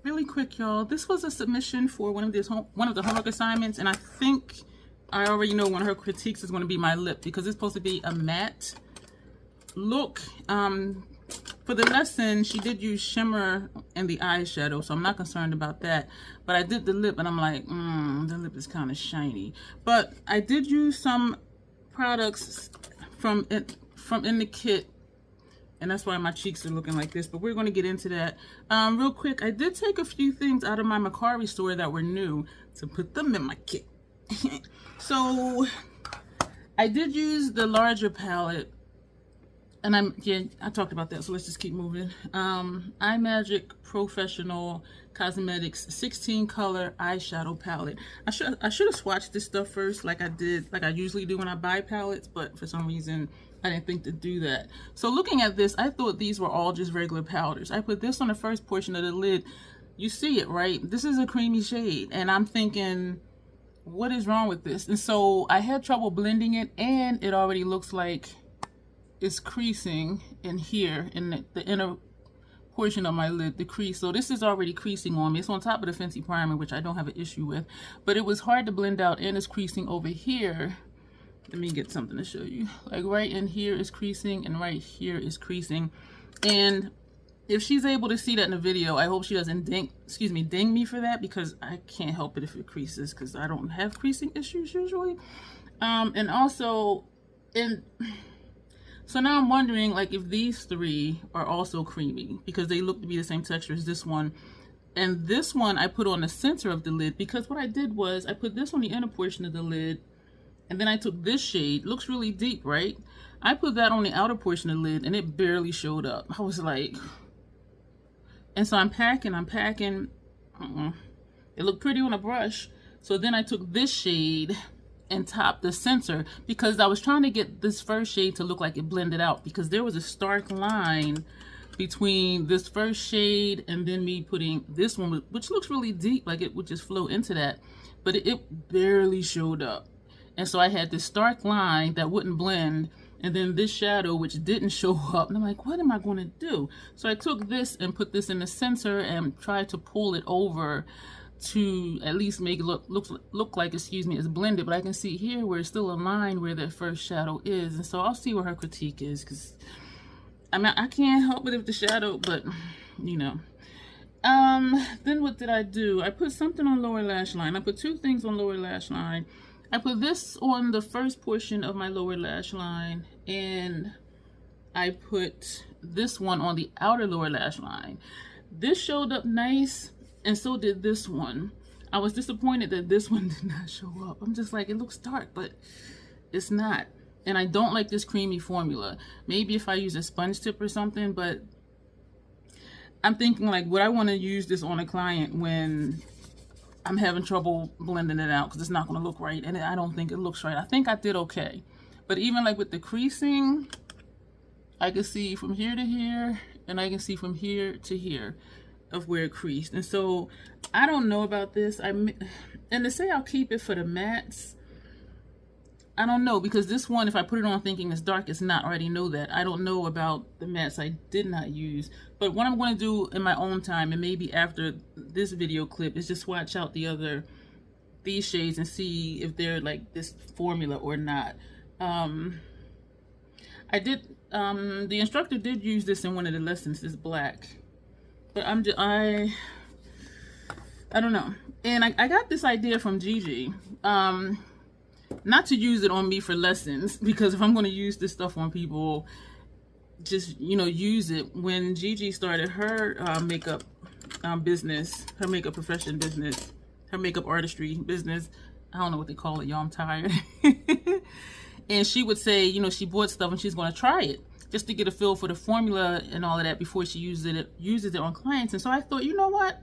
Really quick, y'all. This was a submission for one of the homework assignments, and I think I already know one of her critiques is going to be my lip because it's supposed to be a matte look. For the lesson, she did use shimmer in the eyeshadow, so I'm not concerned about that. But I did the lip, and I'm like, the lip is kind of shiny. But I did use some products from in the kit, and that's why my cheeks are looking like this. But we're going to get into that real quick. I did take a few things out of my Macari store that were new to put them in my kit. So I did use the larger palette. And I talked about that, so let's just keep moving. iMagic Professional Cosmetics 16 color eyeshadow palette. I should have swatched this stuff first, like I usually do when I buy palettes, but for some reason I didn't think to do that. So looking at this, I thought these were all just regular powders. I put this on the first portion of the lid. You see it, right? This is a creamy shade, and I'm thinking, what is wrong with this? And so I had trouble blending it, and it already looks like it's creasing in here in the inner portion of my lid, the crease. So this is already creasing on me. It's on top of the Fenty primer, which I don't have an issue with, but it was hard to blend out, and it's creasing over here. Let me get something to show you. Like right in here is creasing, and right here is creasing. And if she's able to see that in the video, I hope she doesn't ding me for that, because I can't help it if it creases, because I don't have creasing issues usually. And also, so now I'm wondering, like, if these three are also creamy, because they look to be the same texture as this one. And this one I put on the center of the lid, because what I did was I put this on the inner portion of the lid, and then I took this shade. Looks really deep, right? I put that on the outer portion of the lid, and it barely showed up. I was like, and so I'm packing. It looked pretty on a brush. So then I took this shade and top the center, because I was trying to get this first shade to look like it blended out, because there was a stark line between this first shade and then me putting this one, which looks really deep, like it would just flow into that, but it barely showed up. And so I had this stark line that wouldn't blend, and then this shadow which didn't show up, and I'm like, what am I going to do? So I took this and put this in the center and tried to pull it over to at least make it look like, excuse me, it's blended. But I can see here where it's still a line where that first shadow is. And so I'll see what her critique is, because I mean, I can't help it if the shadow, but you know. Then what did I do? I put something on lower lash line. I put two things on lower lash line. I put this on the first portion of my lower lash line, and I put this one on the outer lower lash line. This showed up nice, and so did this one. I was disappointed that this one did not show up. I'm just like, it looks dark, but it's not. And I don't like this creamy formula. Maybe if I use a sponge tip or something, but I'm thinking, like, would I want to use this on a client when I'm having trouble blending it out, because it's not going to look right, and I don't think it looks right. I think I did okay. But even like with the creasing, I can see from here to here, and I can see from here to here of where it creased. And so I don't know about this. And to say I'll keep it for the mattes, I don't know, because this one, if I put it on thinking it's dark, it's not. I already know that. I don't know about the mattes I did not use. But what I'm going to do in my own time, and maybe after this video clip, is just swatch out these shades and see if they're like this formula or not. The instructor did use this in one of the lessons, this black. But I don't know. And I got this idea from Gigi. Not to use it on me for lessons, because if I'm going to use this stuff on people, just, you know, use it. When Gigi started her makeup business, her makeup profession business, her makeup artistry business, I don't know what they call it, y'all, I'm tired. And she would say, you know, she bought stuff and she's going to try it just to get a feel for the formula and all of that before she uses it on clients. And so I thought, you know what?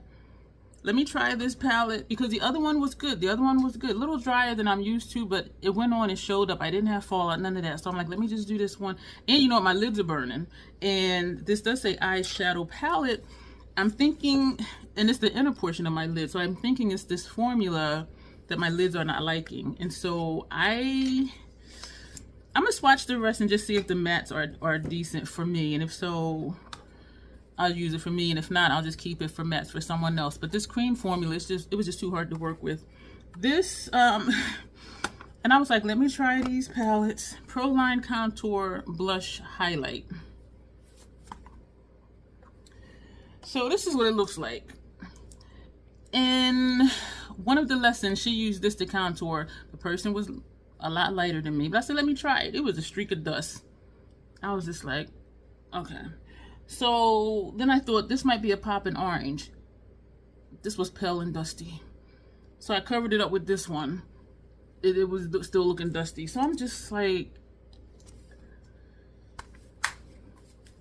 Let me try this palette, because the other one was good. The other one was good. A little drier than I'm used to, but it went on and showed up. I didn't have fallout, none of that. So I'm like, let me just do this one. And you know what? My lids are burning. And this does say eyeshadow palette. I'm thinking, and it's the inner portion of my lid, so I'm thinking it's this formula that my lids are not liking. And so I'm gonna swatch the rest and just see if the mattes are decent for me. And if so, I'll use it for me, and if not, I'll just keep it for mattes for someone else. But this cream formula is just, it was just too hard to work with. This, and I was like, let me try these palettes. Pro Line Contour Blush Highlight. So this is what it looks like. In one of the lessons, she used this to contour. The person was a lot lighter than me, but I said, let me try it. It was a streak of dust. I was just like, okay. So then I thought this might be a poppin' orange. This was pale and dusty. So I covered it up with this one. It was still looking dusty. So I'm just like,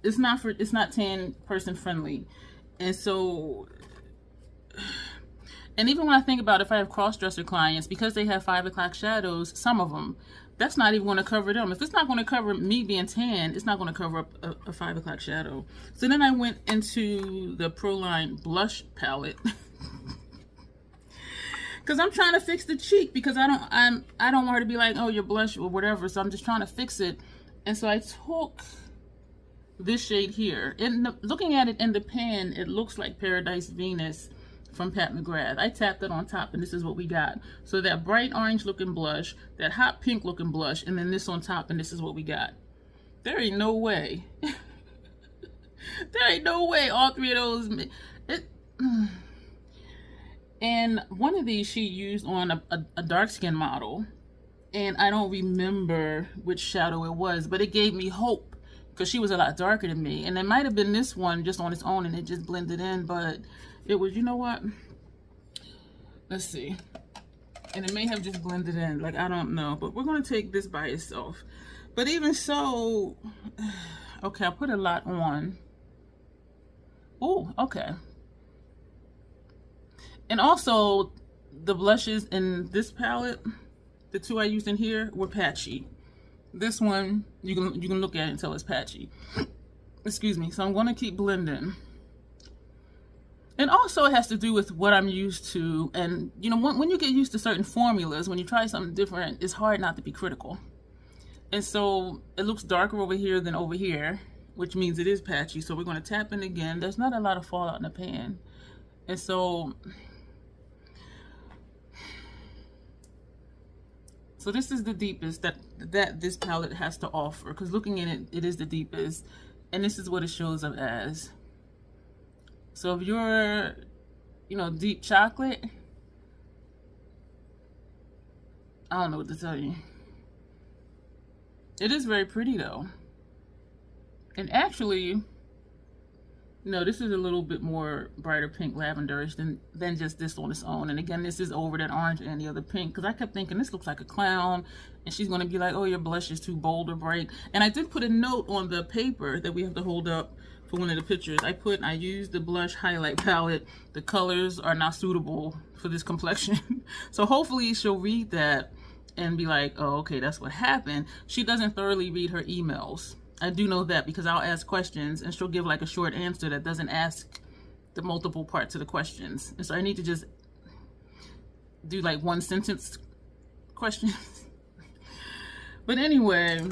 it's not tan person friendly. And so, and even when I think about if I have cross-dresser clients, because they have 5 o'clock shadows, some of them, that's not even going to cover them. If it's not going to cover me being tan, it's not going to cover up a 5 o'clock shadow. So then I went into the Pro Line Blush palette. Because I'm trying to fix the cheek, because I don't want her to be like, oh, your blush or whatever. So I'm just trying to fix it. And so I took this shade here. Looking at it in the pan, it looks like Paradise Venus from Pat McGrath. I tapped it on top, and this is what we got. So that bright orange looking blush, that hot pink looking blush, and then this on top, and this is what we got. There ain't no way. There ain't no way all 3 of those. And one of these she used on a dark skin model, and I don't remember which shadow it was, but it gave me hope because she was a lot darker than me. And it might have been this one just on its own, and it just blended in, but it was, you know what? Let's see. And it may have just blended in, like, I don't know. But we're going to take this by itself. But even so, okay, I put a lot on. Oh, okay. And also, the blushes in this palette, the 2 I used in here, were patchy. This one, you can look at it until it's patchy. Excuse me. So I'm going to keep blending. And also it has to do with what I'm used to. And, you know, when you get used to certain formulas, when you try something different, it's hard not to be critical. And so it looks darker over here than over here, which means it is patchy. So we're going to tap in again. There's not a lot of fallout in the pan. And so this is the deepest that this palette has to offer. Because looking at it, it is the deepest. And this is what it shows up as. So if you're, you know, deep chocolate, I don't know what to tell you. It is very pretty though. And actually, no, this is a little bit more brighter pink lavenderish than just this on its own. And again, this is over that orange and the other pink. Because I kept thinking this looks like a clown. And she's going to be like, oh, your blush is too bold or bright. And I did put a note on the paper that we have to hold up for one of the pictures. I used the blush highlight palette. The colors are not suitable for this complexion. So hopefully she'll read that and be like, oh, okay, that's what happened. She doesn't thoroughly read her emails. I do know that because I'll ask questions and she'll give like a short answer that doesn't ask the multiple parts of the questions. And so I need to just do like 1 sentence questions. But anyway,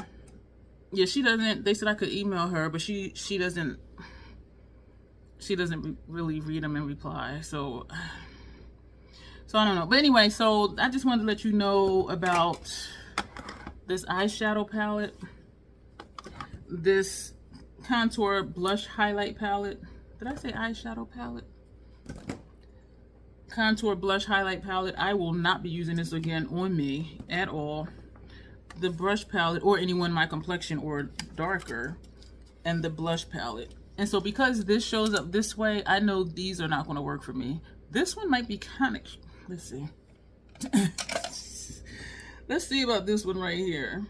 yeah, she doesn't, they said I could email her, but she doesn't really read them and reply. So I don't know. But anyway, so I just wanted to let you know about this eyeshadow palette. This contour blush highlight palette. Did I say eyeshadow palette? Contour blush highlight palette. I will not be using this again on me at all. The brush palette, or anyone my complexion or darker, and the blush palette. And so because this shows up this way, I know these are not going to work for me. This one might be kind of, let's see. Let's see about this one right here.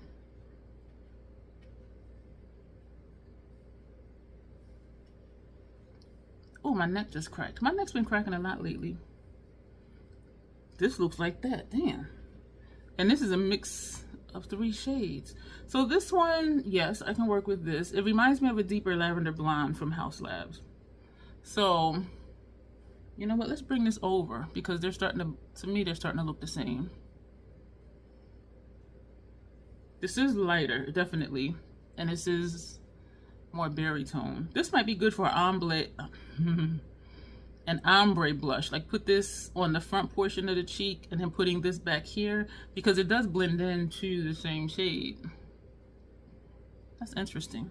Oh, my neck just cracked. My neck's been cracking a lot lately. This looks like that, damn. And this is a mix of 3 shades. So this one, yes, I can work with this. It reminds me of a deeper lavender blonde from House Labs. So, you know what, let's bring this over because they're starting to me, they're starting to look the same. This is lighter, definitely. And this is more berry tone. This might be good for an ombre blush. Like put this on the front portion of the cheek and then putting this back here, because it does blend into the same shade. That's interesting.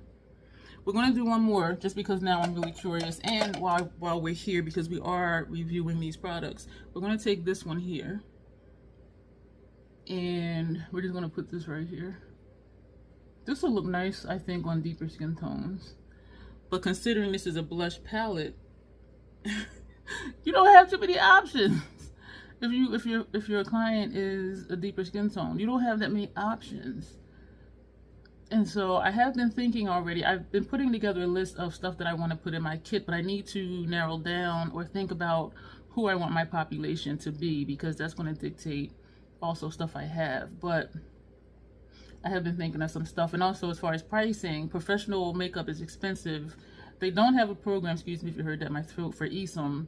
We're going to do one more just because now I'm really curious, and while we're here, because we are reviewing these products, we're going to take this one here and we're just going to put this right here. This will look nice, I think, on deeper skin tones, but considering this is a blush palette, you don't have too many options. If your client is a deeper skin tone, you don't have that many options. And so I have been thinking already, I've been putting together a list of stuff that I want to put in my kit, but I need to narrow down or think about who I want my population to be, because that's going to dictate also stuff I have. But I have been thinking of some stuff. And also, as far as pricing, professional makeup is expensive. They don't have a program, excuse me if you heard that in my throat, for ESOM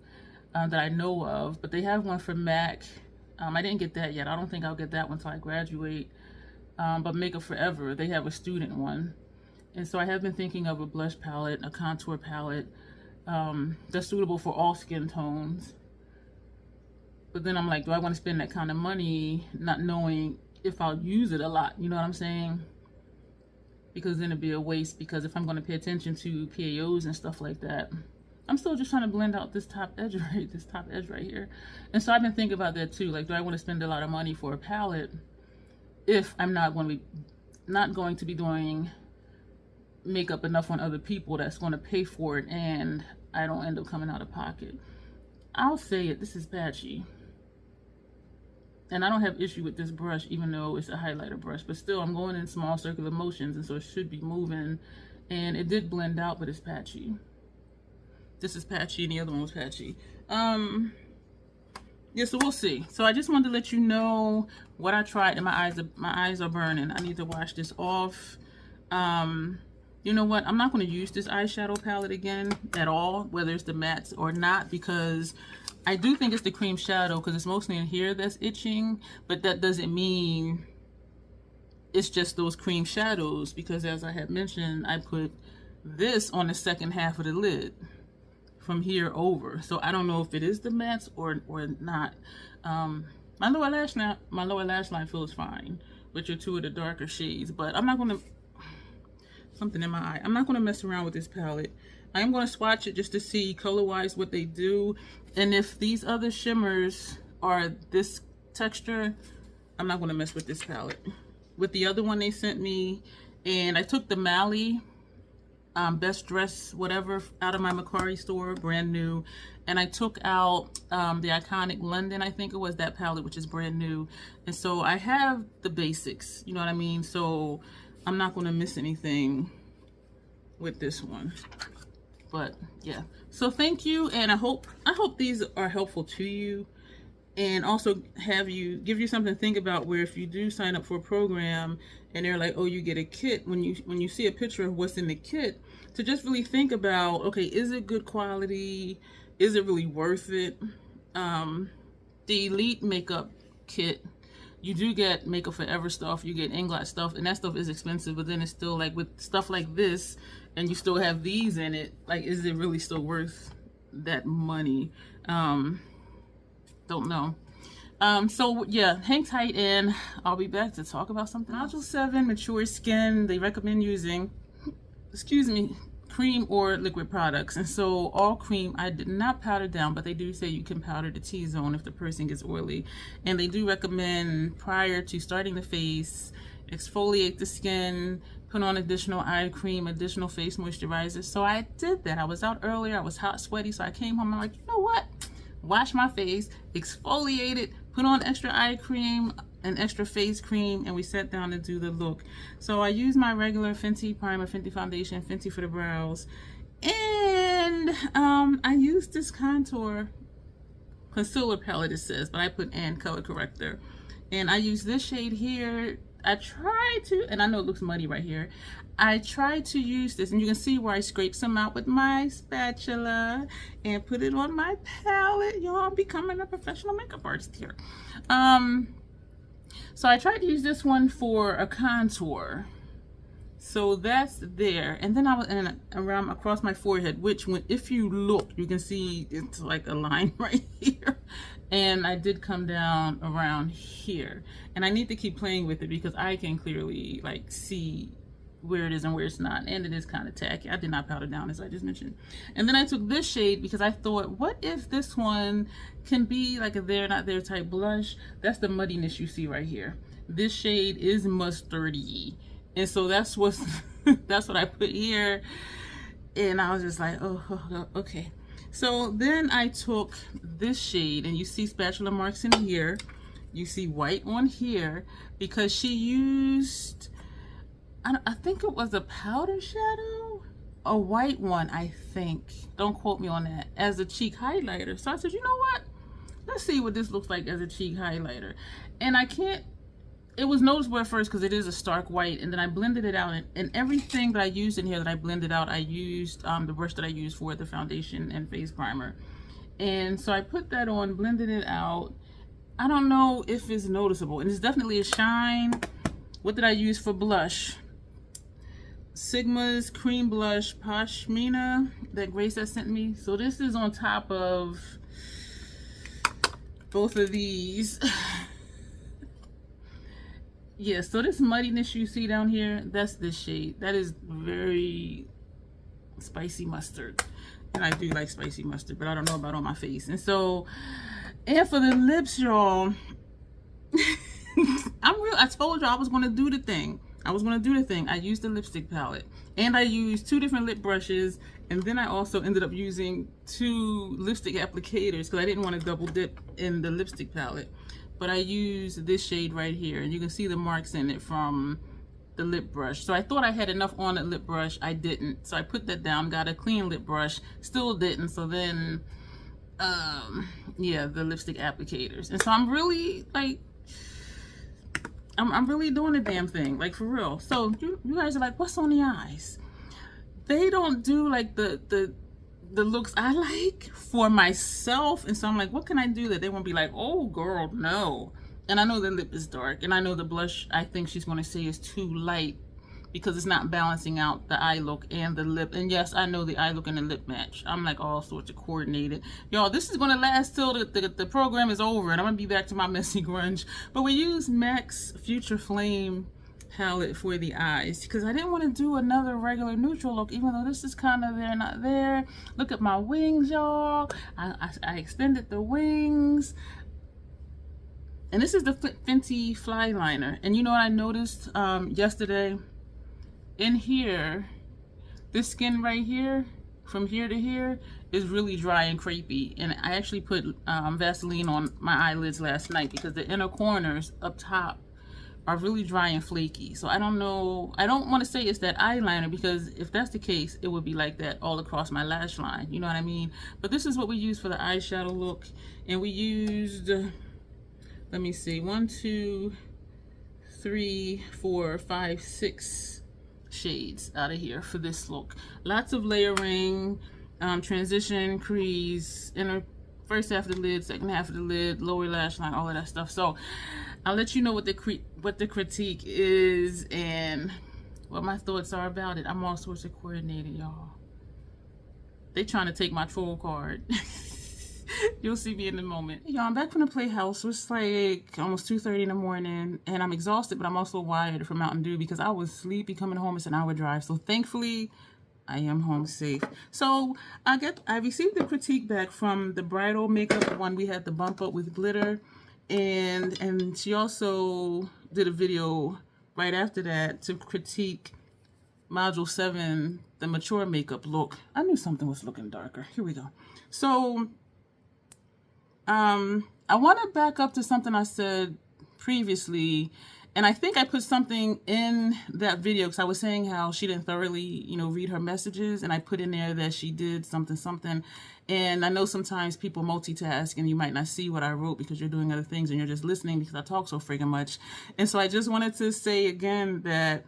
that I know of, but they have one for MAC. I didn't get that yet. I don't think I'll get that one until I graduate. But Makeup Forever, they have a student one. And so I have been thinking of a blush palette, a contour palette that's suitable for all skin tones. But then I'm like, do I want to spend that kind of money not knowing if I'll use it a lot? You know what I'm saying? Because then it'd be a waste, because if I'm going to pay attention to PAOs and stuff like that, I'm still just trying to blend out this top edge right here. And so I've been thinking about that too. Like, do I want to spend a lot of money for a palette if I'm not going to be doing makeup enough on other people that's going to pay for it, and I don't end up coming out of pocket? I'll say it, this is patchy. And I don't have issue with this brush, even though it's a highlighter brush, but still I'm going in small circular motions, and so it should be moving, and it did blend out, but it's patchy. This is patchy and the other one was patchy. Yeah, so we'll see. So I just wanted to let you know what I tried, and my eyes are burning. I need to wash this off. You know what? I'm not going to use this eyeshadow palette again at all, whether it's the mattes or not, because I do think it's the cream shadow, because it's mostly in here that's itching, but that doesn't mean it's just those cream shadows, because as I had mentioned, I put this on the second half of the lid from here over. So I don't know if it is the mattes or not. My lower lash line feels fine, which are two of the darker shades, but I'm not going to, something in my eye, I'm not going to mess around with this palette. I am going to swatch it just to see color wise what they do, and if these other shimmers are this texture, I'm not going to mess with this palette. With the other one they sent me, and I took the Mally Best Dress whatever out of my Macquarie store, brand new, and I took out the Iconic London, I think it was, that palette, which is brand new. And so I have the basics, you know what I mean? So I'm not going to miss anything with this one. But yeah, so thank you, and I hope these are helpful to you, and also give you something to think about, where if you do sign up for a program and they're like, oh, you get a kit, when you see a picture of what's in the kit, to just really think about, okay, is it good quality? Is it really worth it? The Elite makeup kit, you do get Makeup Forever stuff, you get Inglot stuff, and that stuff is expensive, but then it's still like, with stuff like this, and you still have these in it, like, is it really still worth that money? Don't know. So yeah, hang tight, and I'll be back to talk about something. Module 7, mature skin, they recommend using, excuse me, cream or liquid products. And so all cream, I did not powder down, but they do say you can powder the T-zone if the person gets oily. And they do recommend, prior to starting the face, exfoliate the skin, put on additional eye cream, additional face moisturizer. So I did that. I was out earlier, I was hot, sweaty, so I came home, I'm like, you know what? Wash my face, exfoliate it, put on extra eye cream, an extra face cream, and we sat down to do the look. So I used my regular Fenty primer, Fenty foundation, Fenty for the brows, and I used this contour concealer palette, it says, but I put and color corrector, and I use this shade here. I try to, and I know it looks muddy right here, I tried to use this, and you can see where I scraped some out with my spatula and put it on my palette. Y'all, I'm becoming a professional makeup artist here. So I tried to use this one for a contour, So that's there. And then I was around across my forehead, which when if you look, you can see it's like a line right here. And I did come down around here. And I need to keep playing with it because I can clearly like see where it is and where it's not, and it is kind of tacky. I did not powder down, as I just mentioned. And then I took this shade because I thought, what if this one can be like a there not there type blush? That's the muddiness you see right here. This shade is mustardy, and so that's what's that's what I put here. And I was just like, oh, okay. So then I took this shade, and you see spatula marks in here, you see white on here, because she used, I think it was a powder shadow, a white one, I think. Don't quote me on that, as a cheek highlighter. So I said, you know what? Let's see what this looks like as a cheek highlighter. And I can't, it was noticeable at first because it is a stark white, and then I blended it out. And everything that I used in here that I blended out, I used the brush that I used for the foundation and face primer. And so I put that on, blended it out. I don't know if it's noticeable, and it's definitely a shine. What did I use for blush? Sigma's cream blush Pashmina that Grace has sent me. So this is on top of both of these. Yeah, so this muddiness you see down here, that's this shade. That is very spicy mustard. And I do like spicy mustard, but I don't know about on my face. And so, and for the lips, y'all, I told you I was gonna do the thing. I used the lipstick palette, and I used 2 different lip brushes, and then I also ended up using 2 lipstick applicators because I didn't want to double dip in the lipstick palette. But I used this shade right here, and you can see the marks in it from the lip brush. So I thought I had enough on the lip brush. I didn't. So I put that down, got a clean lip brush, still didn't. So then, yeah, the lipstick applicators. And so I'm really like, I'm really doing the damn thing, like for real. So you guys are like, what's on the eyes? They don't do like the looks I like for myself. And so I'm like, what can I do that they won't be like, oh girl, no. And I know the lip is dark, and I know the blush I think she's going to say is too light because it's not balancing out the eye look and the lip. And yes, I know the eye look and the lip match. I'm like all sorts of coordinated. Y'all, this is going to last till the program is over, and I'm going to be back to my messy grunge. But we use MAC's Future Flame palette for the eyes because I didn't want to do another regular neutral look, even though this is kind of there, not there. Look at my wings, y'all. I extended the wings. And this is the Fenty Fly Liner. And you know what I noticed yesterday? In here, this skin right here, from here to here, is really dry and crepey. And I actually put Vaseline on my eyelids last night because the inner corners up top are really dry and flaky. So I don't know, I don't want to say it's that eyeliner, because if that's the case, it would be like that all across my lash line. You know what I mean? But this is what we use for the eyeshadow look. And we used, let me see, 1, 2, 3, 4, 5, 6 shades out of here for this look. Lots of layering, transition, crease, inner first half of the lid, second half of the lid, lower lash line, all of that stuff. So I'll let you know what the critique is and what my thoughts are about it. I'm all sorts of coordinated, y'all. They trying to take my troll card. You'll see me in a moment. Y'all, I'm back from the playhouse. It's like almost 2:30 in the morning, and I'm exhausted, but I'm also wired from Mountain Dew because I was sleepy coming home. It's an hour drive, so thankfully I am home safe. So I received the critique back from the bridal makeup one. We had the bump up with glitter, and she also did a video right after that to critique module 7, the mature makeup look. I knew something was looking darker. Here we go. So I want to back up to something I said previously, and I think I put something in that video because I was saying how she didn't thoroughly, read her messages, and I put in there that she did something, and I know sometimes people multitask and you might not see what I wrote because you're doing other things and you're just listening because I talk so friggin' much. And so I just wanted to say again that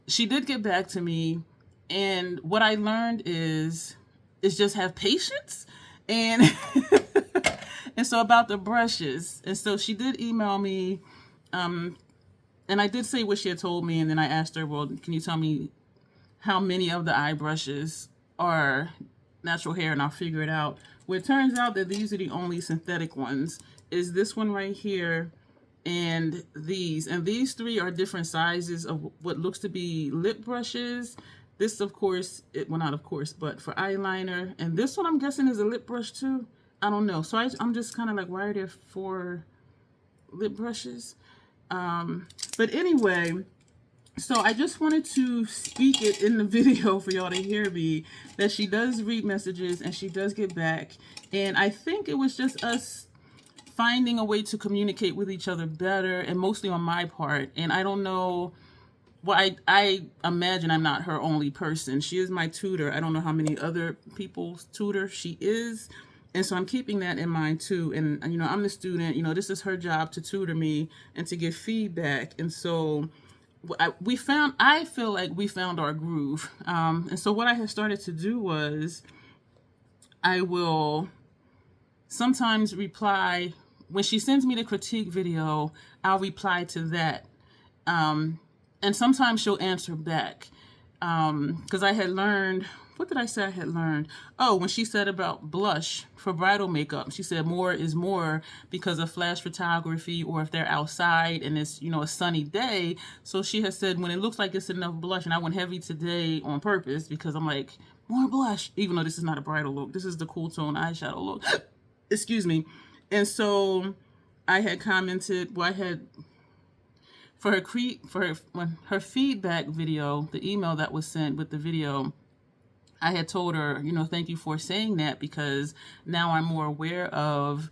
she did get back to me, and what I learned is just have patience. And and so about the brushes, and so she did email me and I did say what she had told me, and then I asked her, well, can you tell me how many of the eye brushes are natural hair, and I'll figure it out. Well, it turns out that these are the only synthetic ones. Is this one right here, and these three are different sizes of what looks to be lip brushes. This, of course, well, not of course, but for eyeliner. And this one, I'm guessing, is a lip brush too. I don't know. So I'm just kind of like, why are there 4 lip brushes? But anyway, so I just wanted to speak it in the video for y'all to hear me, that she does read messages and she does get back. And I think it was just us finding a way to communicate with each other better, and mostly on my part. And I don't know, well, I imagine I'm not her only person. She is my tutor. I don't know how many other people's tutor she is. And so I'm keeping that in mind too. And, you know, I'm the student, you know, this is her job to tutor me and to give feedback. And so I feel like we found our groove. And so what I had started to do was I will sometimes reply, when she sends me the critique video, I'll reply to that. And sometimes she'll answer back. Because I had learned, what did I say I had learned? Oh, when she said about blush for bridal makeup, she said more is more because of flash photography, or if they're outside and it's, you know, a sunny day. So she has said when it looks like it's enough blush, and I went heavy today on purpose because I'm like, more blush, even though this is not a bridal look. This is the cool tone eyeshadow look. Excuse me. And so I had commented, well, I had, for her feedback video, the email that was sent with the video, I had told her, you know, thank you for saying that, because now I'm more aware of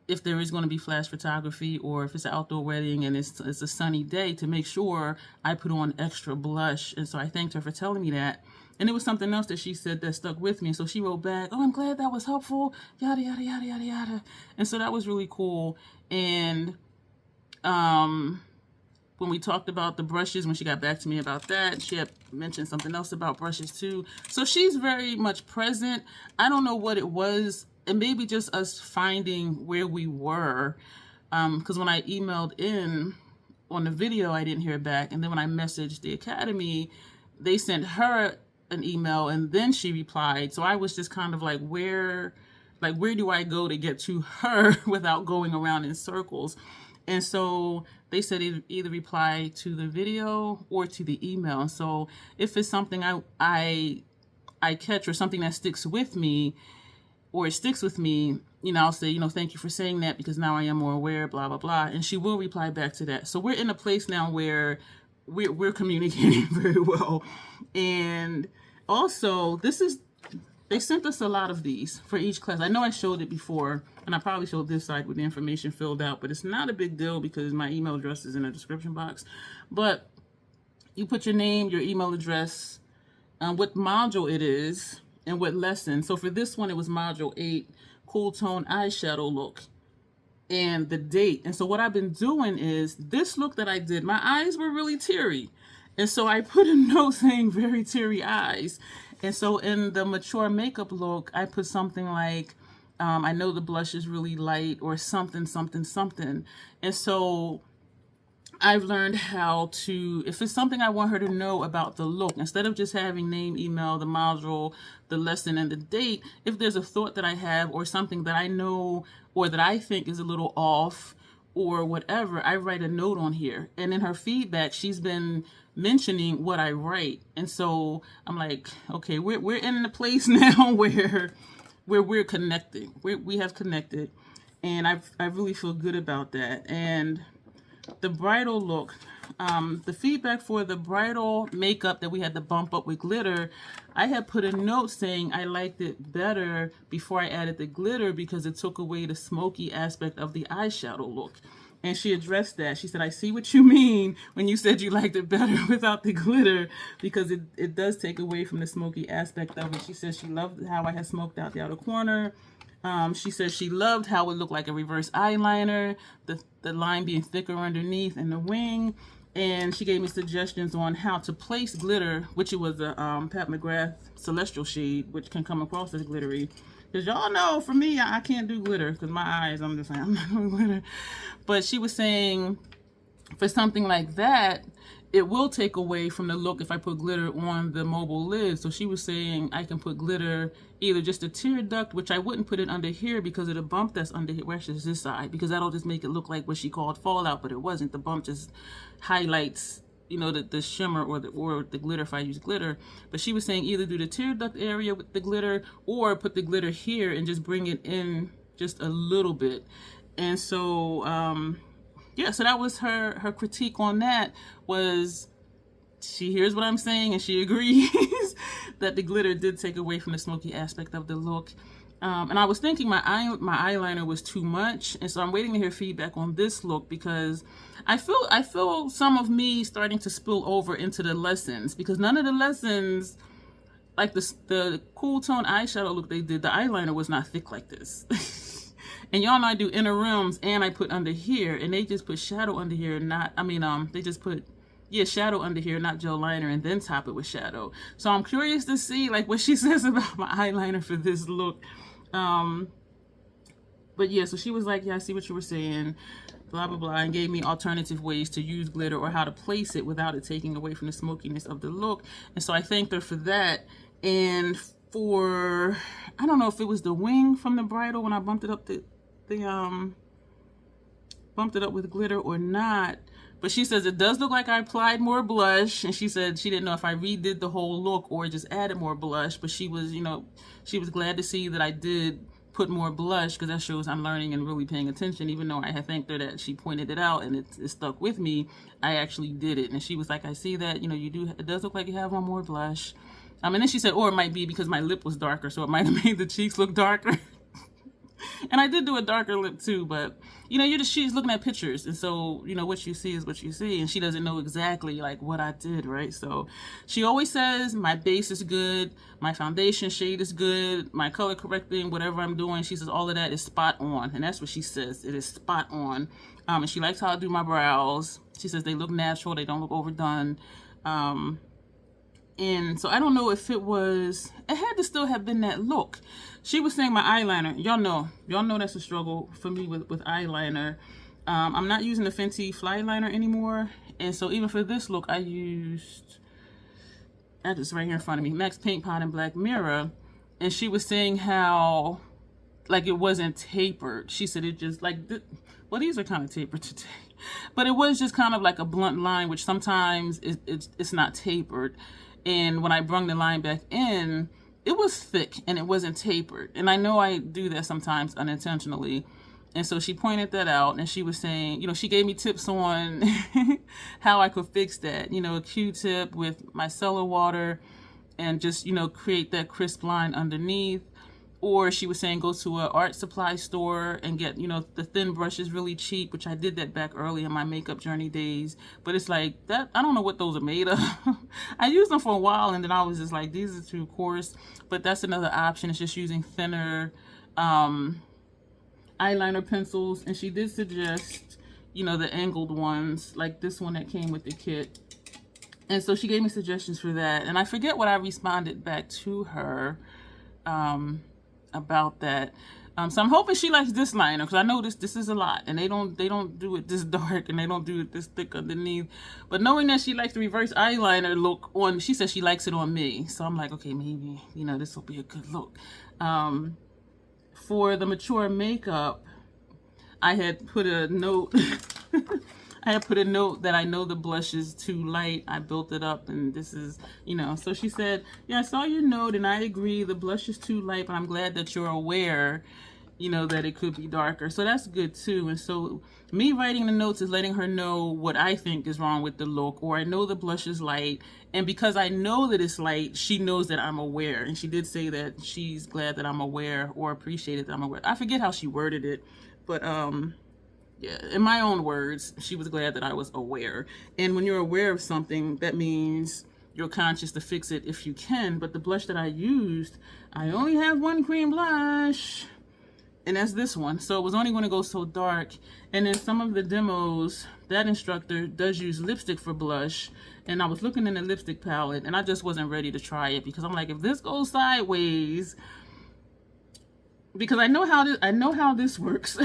if there is going to be flash photography, or if it's an outdoor wedding and it's a sunny day, to make sure I put on extra blush. And so I thanked her for telling me that. And it was something else that she said that stuck with me. So she wrote back, oh, I'm glad that was helpful, yada, yada, yada, yada, yada. And so that was really cool. And when we talked about the brushes, when she got back to me about that, she had mentioned something else about brushes too. So she's very much present. I don't know what it was. And maybe just us finding where we were. Because when I emailed in on the video, I didn't hear back. And then when I messaged the academy, they sent her an email and then she replied. So I was just kind of like, where do I go to get to her without going around in circles? And so they said either reply to the video or to the email. And so if it's something I catch, or something that sticks with me, or it sticks with me, you know, I'll say, you know, thank you for saying that, because now I am more aware, blah, blah, blah. And she will reply back to that. So we're in a place now where we're communicating very well. And also, they sent us a lot of these for each class. I know I showed it before, and I probably showed this side with the information filled out, but it's not a big deal because my email address is in the description box. But you put your name, your email address, what module it is, and what lesson. So for this one, it was module 8, cool tone eyeshadow look, and the date. And so what I've been doing is, this look that I did, my eyes were really teary. And so I put a note saying very teary eyes. And so in the mature makeup look, I put something like, I know the blush is really light, or something, something, something. And so I've learned how to, if it's something I want her to know about the look, instead of just having name, email, the module, the lesson, and the date, if there's a thought that I have, or something that I know, or that I think is a little off, or whatever, I write a note on here. And in her feedback, she's been mentioning what I write. And so I'm like, okay, we're in a place now where we're connecting. We have connected. And I really feel good about that. And the bridal look, the feedback for the bridal makeup that we had to bump up with glitter, I had put a note saying I liked it better before I added the glitter, because it took away the smoky aspect of the eyeshadow look. And she addressed that. She said, I see what you mean when you said you liked it better without the glitter, because it does take away from the smoky aspect of it. She said she loved how I had smoked out the outer corner. She said she loved how it looked like a reverse eyeliner, the line being thicker underneath and the wing. And she gave me suggestions on how to place glitter, which it was a Pat McGrath Celestial shade, which can come across as glittery. Because y'all know, for me, I can't do glitter because my eyes, I'm just like, I'm not doing glitter. But she was saying for something like that, it will take away from the look if I put glitter on the mobile lid. So she was saying I can put glitter, either just a tear duct, which I wouldn't put it under here because of the bump that's under here. Well, actually, it's this side, because that'll just make it look like what she called fallout, but it wasn't. The bump just highlights, you know, the shimmer or the glitter if I use glitter. But she was saying either do the tear duct area with the glitter or put the glitter here and just bring it in just a little bit. And so, yeah, so that was her critique on that. Was she hears what I'm saying and she agrees that the glitter did take away from the smoky aspect of the look. And I was thinking my eyeliner was too much, and so I'm waiting to hear feedback on this look, because I feel some of me starting to spill over into the lessons, because none of the lessons, like the cool tone eyeshadow look they did, the eyeliner was not thick like this. And y'all know I do inner rims and I put under here, and they just put shadow under here, not, I mean, they just put, yeah, shadow under here, not gel liner, and then top it with shadow. So I'm curious to see like what she says about my eyeliner for this look. But yeah, so she was like, yeah, I see what you were saying, blah, blah, blah, and gave me alternative ways to use glitter or how to place it without it taking away from the smokiness of the look. And so I thanked her for that. And for, I don't know if it was the wing from the bridle when I bumped it up bumped it up with glitter or not, but she says it does look like I applied more blush, and she said she didn't know if I redid the whole look or just added more blush, but she was, you know, she was glad to see that I did put more blush, because that shows I'm learning and really paying attention. Even though I had thanked her that she pointed it out and it stuck with me, I actually did it. And she was like, I see that, you know, you do, it does look like you have on more blush. And then she said, or it might be because my lip was darker, so it might have made the cheeks look darker. And I did do a darker lip too, but you know, she's looking at pictures, and so, you know, what you see is what you see, and she doesn't know exactly like what I did, right? So she always says my base is good, my foundation shade is good, my color correcting, whatever I'm doing, she says all of that is spot on, and that's what she says, it is spot on. And she likes how I do my brows. She says they look natural, they don't look overdone. And so I don't know if it had to still have been that look. She was saying my eyeliner, y'all know that's a struggle for me with eyeliner. I'm not using the Fenty Fly Liner anymore. And so even for this look, I used, it's right here in front of me, MAC's Paint Pot and Black Mirror. And she was saying how, like, it wasn't tapered. She said it just, like, well, these are kind of tapered today. But it was just kind of like a blunt line, which sometimes it's not tapered. And when I brung the line back in, it was thick and it wasn't tapered. And I know I do that sometimes unintentionally. And so she pointed that out, and she was saying, you know, she gave me tips on how I could fix that. You know, a Q-tip with micellar water and just, you know, create that crisp line underneath. Or she was saying go to an art supply store and get, you know, the thin brushes really cheap, which I did that back early in my makeup journey days. But it's like that, I don't know what those are made of. I used them for a while and then I was just like, these are too coarse. But that's another option. It's just using thinner eyeliner pencils. And she did suggest, you know, the angled ones, like this one that came with the kit. And so she gave me suggestions for that. And I forget what I responded back to her about that. So I'm hoping she likes this liner, because I know this is a lot, and they don't do it this dark, and they don't do it this thick underneath. But knowing that she likes the reverse eyeliner look on, she says she likes it on me. So I'm like, okay, maybe, you know, this will be a good look. For the mature makeup, I had put a note. I had put a note that I know the blush is too light. I built it up, and this is, you know. So she said, yeah, I saw your note and I agree, the blush is too light, but I'm glad that you're aware, you know, that it could be darker. So that's good too. And so me writing the notes is letting her know what I think is wrong with the look, or I know the blush is light. And because I know that it's light, she knows that I'm aware. And she did say that she's glad that I'm aware, or appreciated that I'm aware. I forget how she worded it, but yeah, in my own words, she was glad that I was aware. And when you're aware of something, that means you're conscious to fix it if you can. But the blush that I used, I only have one cream blush, and that's this one. So it was only going to go so dark. And in some of the demos, that instructor does use lipstick for blush. And I was looking in the lipstick palette, and I just wasn't ready to try it, because I'm like, if this goes sideways, because I know how this works.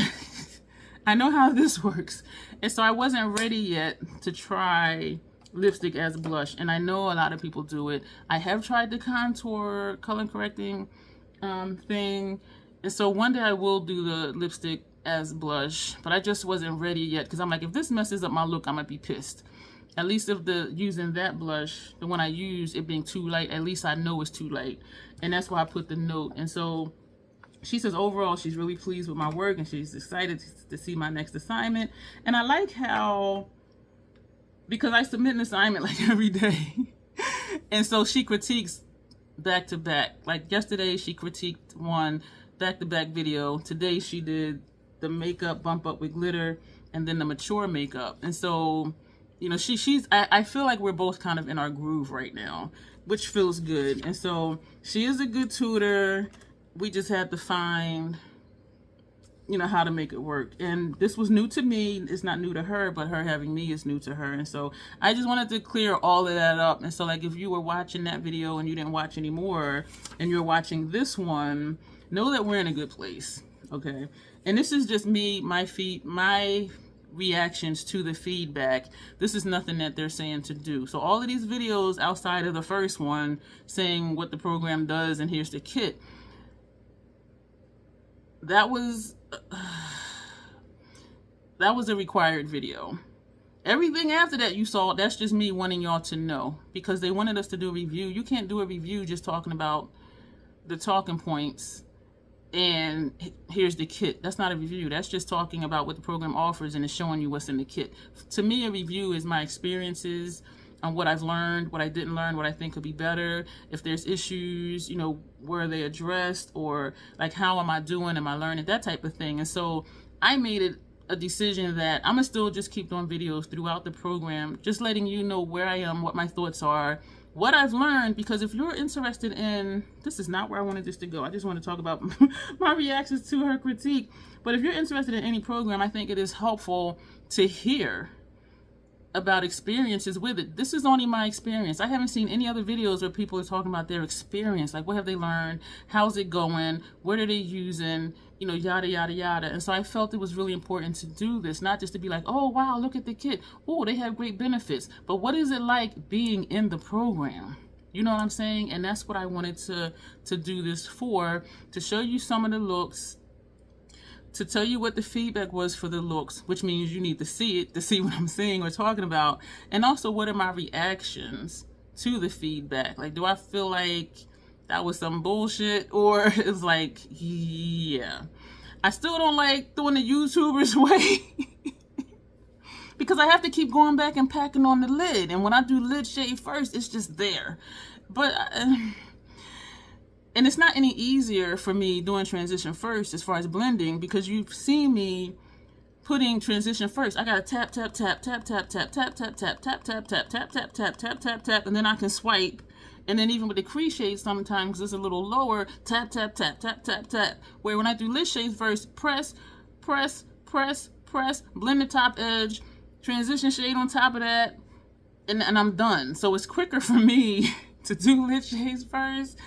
I know how this works. And so I wasn't ready yet to try lipstick as blush. And I know a lot of people do it. I have tried the contour color correcting thing. And so one day I will do the lipstick as blush, but I just wasn't ready yet because I'm like, if this messes up my look, I might be pissed. At least if using that blush, the one I use, it being too light, at least I know it's too light. And that's why I put the note. And so she says overall she's really pleased with my work and she's excited to see my next assignment. And I like how, because I submit an assignment like every day, and so she critiques back to back. Like yesterday she critiqued one back-to-back video. Today she did the makeup bump up with glitter and then the mature makeup. And so, you know, I feel like we're both kind of in our groove right now, which feels good. And so she is a good tutor. We just had to find, you know, how to make it work. And this was new to me. It's not new to her, but her having me is new to her. And so I just wanted to clear all of that up. And so like if you were watching that video and you didn't watch anymore and you're watching this one, know that we're in a good place, okay? And this is just me, my reactions to the feedback. This is nothing that they're saying to do. So all of these videos outside of the first one saying what the program does and here's the kit, that was a required video. Everything after that you saw, that's just me wanting y'all to know, because they wanted us to do a review. You can't do a review just talking about the talking points and here's the kit. That's not a review. That's just talking about what the program offers and it's showing you what's in the kit. To me, a review is my experiences on what I've learned, what I didn't learn, what I think could be better. If there's issues, you know, where are they addressed, or like how am I doing, am I learning, that type of thing. And so I made it a decision that I'm gonna still just keep doing videos throughout the program, just letting you know where I am, what my thoughts are, what I've learned. Because if you're interested in, this is not where I wanted this to go. I just want to talk about my reactions to her critique. But if you're interested in any program, I think it is helpful to hear about experiences with it. This is only my experience. I haven't seen any other videos where people are talking about their experience. Like, what have they learned? How's it going? What are they using? You know, yada, yada, yada. And so I felt it was really important to do this, not just to be like, oh, wow, look at the kit. Oh, they have great benefits. But what is it like being in the program? You know what I'm saying? And that's what I wanted to do this for, to show you some of the looks, to tell you what the feedback was for the looks, which means you need to see it to see what I'm saying or talking about. And also, what are my reactions to the feedback? Like, do I feel like that was some bullshit, or it's like, yeah. I still don't like doing the YouTubers way because I have to keep going back and packing on the lid. And when I do lid shade first, it's just there. But and it's not any easier for me doing transition first as far as blending, because you've seen me putting transition first. I gotta tap, tap, tap, tap, tap, tap, tap, tap, tap, tap, tap, tap, tap, tap, tap, tap, tap, tap, and then I can swipe. And then even with the crease shades, sometimes it's a little lower, tap, tap, tap, tap, tap, tap. Where when I do lid shades first, press, press, press, press, blend the top edge, transition shade on top of that, and I'm done. So it's quicker for me to do lid shades first.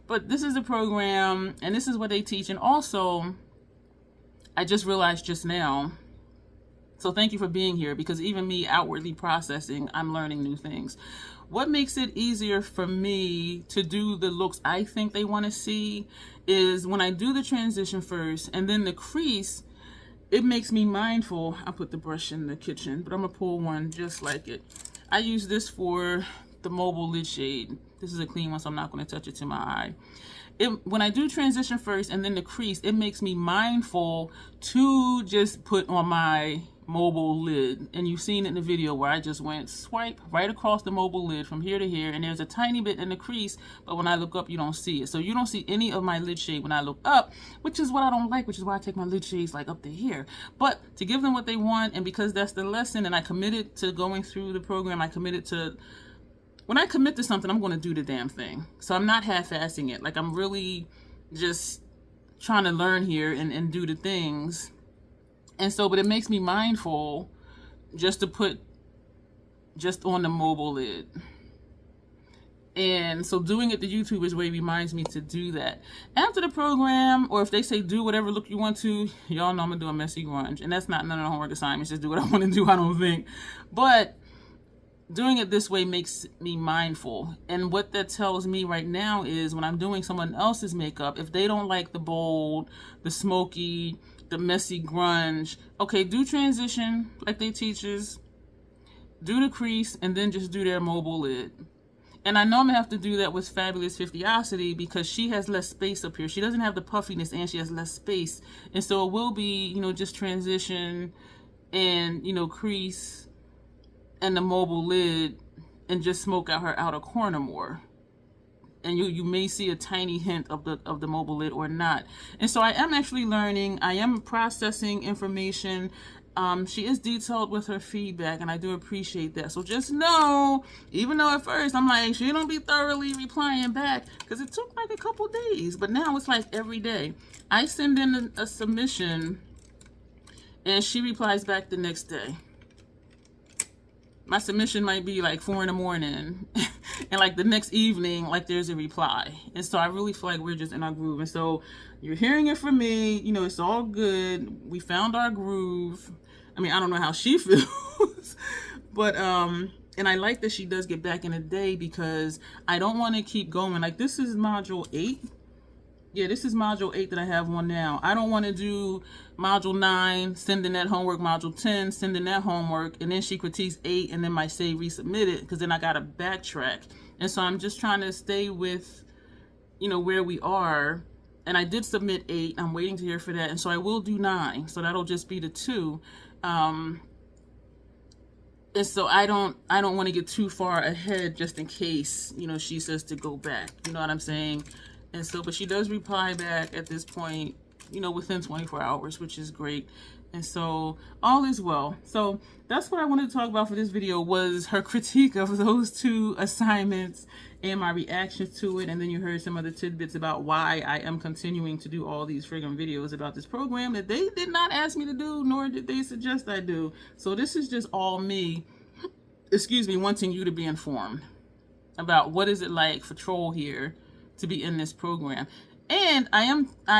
But this is a program, and this is what they teach. And also, I just realized just now, so thank you for being here, because even me outwardly processing, I'm learning new things. What makes it easier for me to do the looks I think they want to see is when I do the transition first and then the crease, it makes me mindful. I put the brush in the kitchen, but I'm going to pull one just like it. I use this for the mobile lid shade. This is a clean one, so I'm not going to touch it to my eye. When I do transition first and then the crease, it makes me mindful to just put on my mobile lid. And you've seen it in the video where I just went swipe right across the mobile lid from here to here, and there's a tiny bit in the crease, but when I look up, you don't see it. So you don't see any of my lid shade when I look up, which is what I don't like, which is why I take my lid shades like up to here. But to give them what they want, and because that's the lesson, and I committed to going through the program, I committed to, when I commit to something, I'm going to do the damn thing. So I'm not half-assing it. Like, I'm really just trying to learn here and do the things. And so, but it makes me mindful just to put just on the mobile lid. And so doing it the YouTuber's way reminds me to do that. After the program, or if they say do whatever look you want to, y'all know I'm gonna do a messy grunge. And that's not none of the homework assignments, just do what I want to do, I don't think. But doing it this way makes me mindful. And what that tells me right now is when I'm doing someone else's makeup, if they don't like the bold, the smoky, the messy grunge, okay, do transition like they teach us, do the crease, and then just do their mobile lid. And I know I'm gonna have to do that with Fabulous 50osity because she has less space up here. She doesn't have the puffiness and she has less space. And so it will be, you know, just transition and, you know, crease and the mobile lid and just smoke out her outer corner more. And you may see a tiny hint of the mobile lid or not. And so I am actually learning. I am processing information. She is detailed with her feedback, and I do appreciate that. So just know, even though at first I'm like, she don't be thoroughly replying back, because it took like a couple days, but now it's like every day. I send in a submission, and she replies back the next day. My submission might be like 4 in the morning, and like the next evening, like there's a reply. And so I really feel like we're just in our groove. And so you're hearing it from me, you know, it's all good. We found our groove. I mean, I don't know how she feels, but, and I like that she does get back in a day because I don't want to keep going. Like this is module 8. Yeah, this is module 8 that I have on now. I don't want to do module 9, sending that homework, module 10, sending that homework, and then she critiques 8 and then might say resubmit it because then I got to backtrack. And so I'm just trying to stay with, you know, where we are. And I did submit 8. I'm waiting to hear for that. And so I will do 9. So that'll just be the 2. And so I don't want to get too far ahead just in case, you know, she says to go back. You know what I'm saying? And so, but she does reply back at this point, you know, within 24 hours, which is great. And so all is well. So that's what I wanted to talk about for this video, was her critique of those 2 assignments and my reactions to it. And then you heard some other tidbits about why I am continuing to do all these friggin' videos about this program that they did not ask me to do, nor did they suggest I do. So this is just all me, excuse me, wanting you to be informed about what is it like for Troll here to be in this program. And I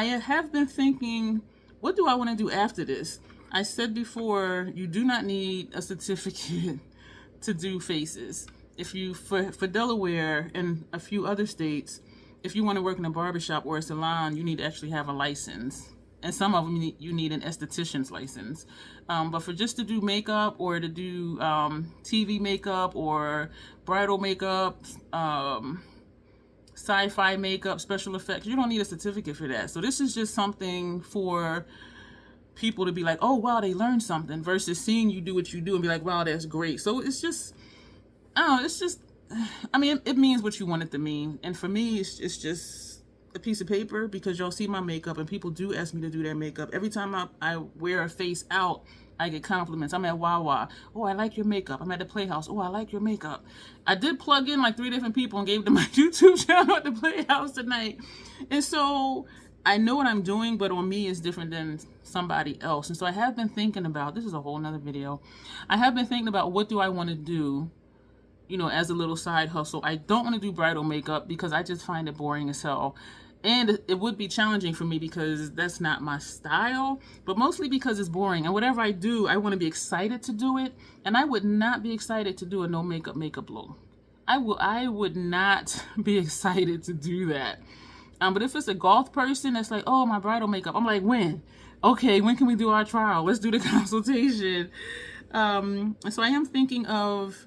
have been thinking, what do I want to do after this? I said before, you do not need a certificate to do faces. If you, for Delaware and a few other states, if you want to work in a barbershop or a salon, you need to actually have a license. And some of them you need an esthetician's license. But for just to do makeup or to do TV makeup or bridal makeup, sci-fi makeup, special effects, you don't need a certificate for that. So this is just something for people to be like, oh wow, they learned something, versus seeing you do what you do and be like, wow, that's great. So it's just, I don't know, it's just, I mean, it means what you want it to mean. And for me, it's just a piece of paper, because y'all see my makeup and people do ask me to do their makeup. Every time I wear a face out, I get compliments. I'm at Wawa. Oh, I like your makeup. I'm at the Playhouse. Oh, I like your makeup. I did plug in like 3 different people and gave them my YouTube channel at the Playhouse tonight. And so I know what I'm doing, but on me is different than somebody else. And so I have been thinking about, this is a whole nother video. I have been thinking about, what do I want to do, you know, as a little side hustle. I don't want to do bridal makeup because I just find it boring as hell. And it would be challenging for me because that's not my style, but mostly because it's boring. And whatever I do, I want to be excited to do it. And I would not be excited to do a no makeup look. I would not be excited to do that. But if it's a goth person that's like, oh, my bridal makeup, I'm like, when? Okay, when can we do our trial? Let's do the consultation. And so I am thinking of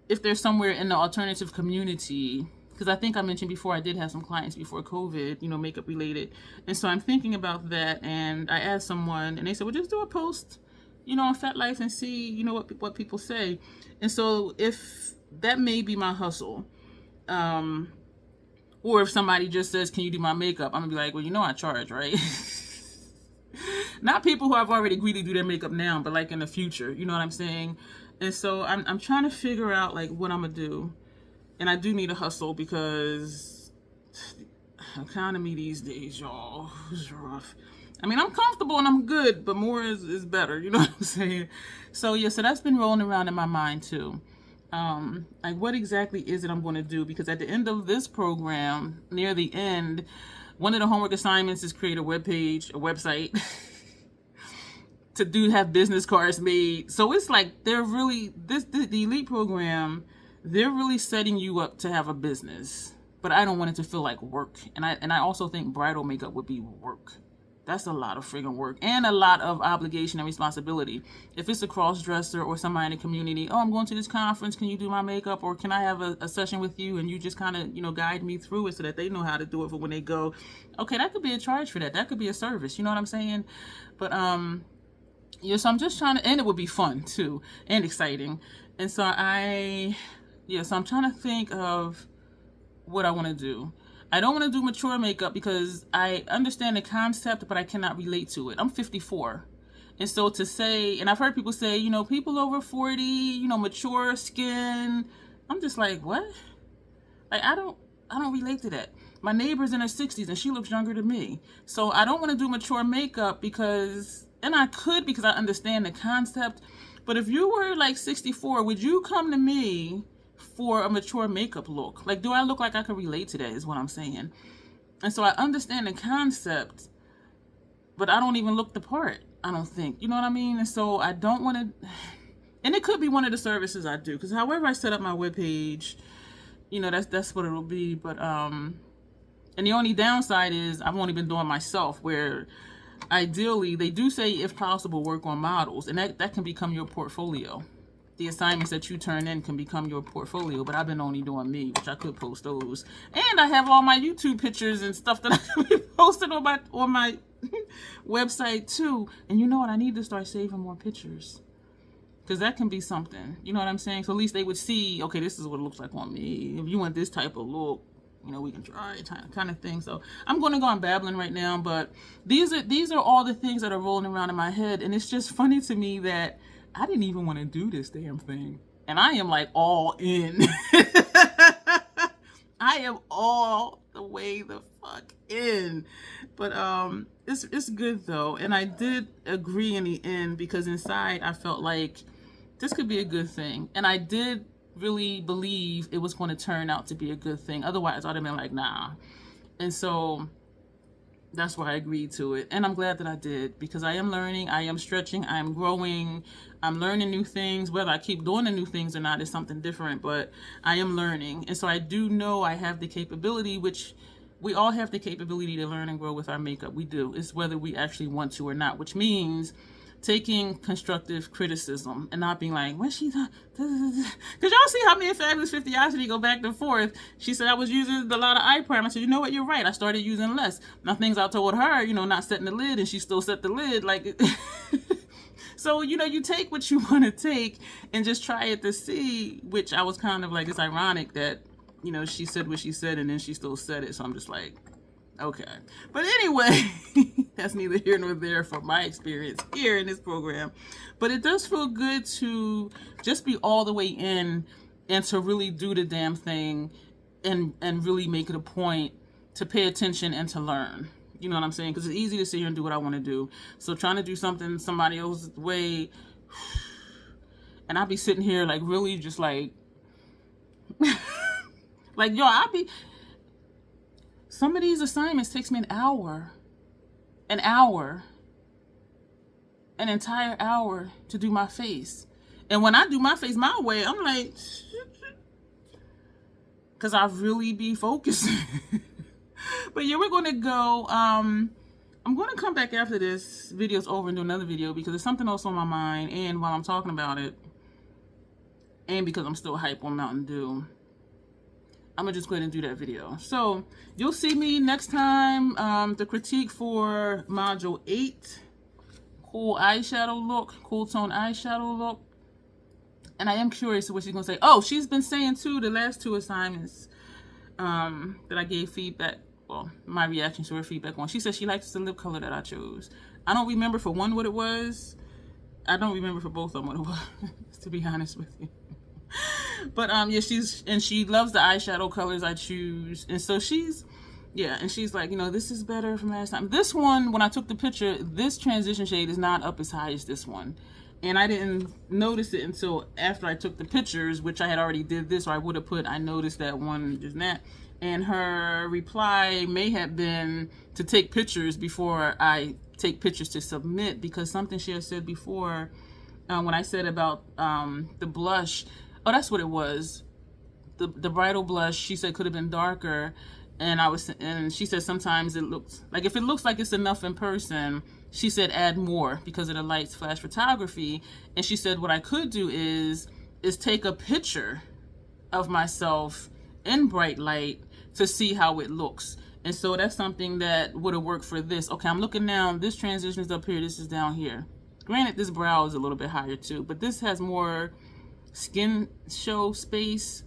if there's somewhere in the alternative community, because I think I mentioned before, I did have some clients before COVID, you know, makeup related. And so I'm thinking about that. And I asked someone and they said, well, just do a post, you know, on Fat Life and see, you know, what people say. And so if that may be my hustle, or if somebody just says, can you do my makeup? I'm gonna be like, well, you know, I charge, right? Not people who I've already agreed to do their makeup now, but like in the future, you know what I'm saying? And so I'm trying to figure out like what I'm gonna do. And I do need a hustle because the economy these days, y'all, is rough. I mean, I'm comfortable and I'm good, but more is better. You know what I'm saying? So yeah, so that's been rolling around in my mind too. like what exactly is it I'm going to do, because at the end of this program, near the end, one of the homework assignments is create a website to have business cards made. So it's like they're really the elite program, they're really setting you up to have a business. But I don't want it to feel like work. And I also think bridal makeup would be work. That's a lot of friggin' work and a lot of obligation and responsibility. If it's a cross-dresser or somebody in the community, oh, I'm going to this conference, can you do my makeup? Or can I have a session with you and you just kind of, guide me through it so that they know how to do it for when they go. Okay, that could be a charge for that. That could be a service. You know what I'm saying? But, yeah, so I'm just trying to, and it would be fun too and exciting. And so so I'm trying to think of what I want to do. I don't want to do mature makeup because I understand the concept, but I cannot relate to it. I'm 54. And so to say, and I've heard people say, people over 40, mature skin. I'm just like, what? Like, I don't relate to that. My neighbor's in her 60s and she looks younger than me. So I don't want to do mature makeup because I understand the concept. But if you were like 64, would you come to me for a mature makeup look? Like, do I look like I could relate to that is what I'm saying. And so I understand the concept, but I don't even look the part, I don't think. You know what I mean? And so I don't want to, and it could be one of the services I do, because however I set up my webpage, that's what it'll be. But and the only downside is I've only been doing myself, where ideally they do say if possible work on models, and that can become your portfolio. The assignments that you turn in can become your portfolio, but I've been only doing me, which I could post those. And I have all my YouTube pictures and stuff that I can be posted on my website too. And you know what? I need to start saving more pictures, because that can be something. You know what I'm saying? So at least they would see, okay, this is what it looks like on me. If you want this type of look, we can try it, kind of thing. So I'm going to go on babbling right now, but these are all the things that are rolling around in my head. And it's just funny to me that I didn't even want to do this damn thing. And I am like all in. I am all the way the fuck in. But it's good though. And I did agree in the end, because inside I felt like this could be a good thing. And I did really believe it was going to turn out to be a good thing. Otherwise I'd have been like, nah. And so that's why I agreed to it. And I'm glad that I did, because I am learning, I am stretching, I am growing, I'm learning new things. Whether I keep doing the new things or not is something different, but I am learning. And so I do know I have the capability, which we all have the capability to learn and grow with our makeup. We do. It's whether we actually want to or not, which means taking constructive criticism and not being like, what she thought, because y'all see how me and Fabulous 50 go back and forth. She said I was using a lot of eye primer. I said, you know what, you're right, I started using less. Now things I told her, not setting the lid, and she still set the lid, like so you take what you want to take and just try it to see, which I was kind of like, it's ironic that she said what she said and then she still said it. So I'm just like, okay. But anyway, that's neither here nor there from my experience here in this program. But it does feel good to just be all the way in and to really do the damn thing and really make it a point to pay attention and to learn. You know what I'm saying? Because it's easy to sit here and do what I want to do. So trying to do something somebody else's way, and I'll be sitting here like really just like, like, yo, some of these assignments takes me an entire hour to do my face. And when I do my face my way, I'm like, because I really be focusing. But yeah, we're going to go. I'm going to come back after this video's over and do another video, because there's something else on my mind. And while I'm talking about it, and because I'm still hype on Mountain Dew, I'm going to just go ahead and do that video. So you'll see me next time. The critique for Module 8. Cool eyeshadow look. Cool tone eyeshadow look. And I am curious what she's going to say. Oh, she's been saying too, the last 2 assignments that I gave feedback, well, my reaction to her feedback on. She said she likes the lip color that I chose. I don't remember for one what it was. I don't remember for both of them what it was, to be honest with you. But yeah, she loves the eyeshadow colors I choose. And so she's Yeah, and she's like, you know, this is better from last time. This one, when I took the picture, this transition shade is not up as high as this one. And I didn't notice it until after I took the pictures, which I had already did this, or I would have put, I noticed that one just that. And her reply may have been to take pictures before I take pictures to submit, because something she had said before, when I said about the blush, oh, that's what it was. The bridal blush, she said, could have been darker. And she said sometimes it looks like, if it looks like it's enough in person, she said add more because of the lights flash photography. And she said what I could do is take a picture of myself in bright light to see how it looks. And so that's something that would have worked for this. Okay, I'm looking now. This transition is up here. This is down here. Granted, this brow is a little bit higher too, but this has more skin show space.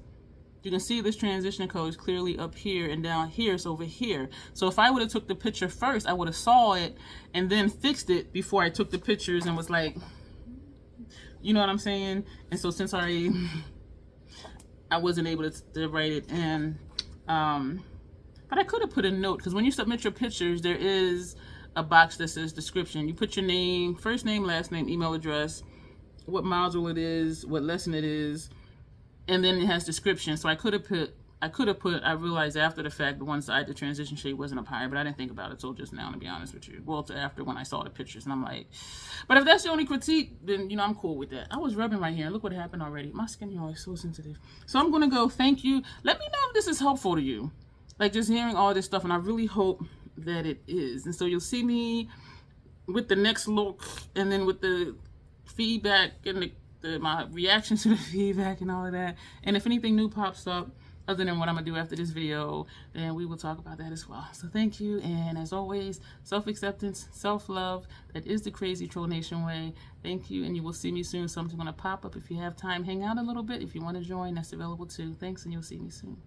You can see this transition color is clearly up here, and down here it's over here. So if I would have took the picture first, I would have saw it and then fixed it before I took the pictures and was like, you know what I'm saying? And so since I wasn't able to write it in, but I could have put a note, because when you submit your pictures, there is a box that says description. You put your name, first name, last name, email address, what module it is, what lesson it is, and then it has description. So I could have put, I realized after the fact, the one side, the transition shade wasn't up higher, but I didn't think about it till just now, to be honest with you. Well, to after when I saw the pictures, and I'm like, but if that's the only critique, then, you know, I'm cool with that. I was rubbing right here. Look what happened already. My skin, y'all, is so sensitive. So I'm going to go, thank you. Let me know if this is helpful to you. Like, just hearing all this stuff, and I really hope that it is. And so you'll see me with the next look, and then with the feedback and my reaction to the feedback and all of that. And if anything new pops up other than what I'm gonna do after this video, then we will talk about that as well. So thank you, and as always, self-acceptance, self-love, that is the Crazy Troll Nation way. Thank you, and you will see me soon. Something's gonna pop up. If you have time, hang out a little bit. If you want to join, that's available too. Thanks, and you'll see me soon.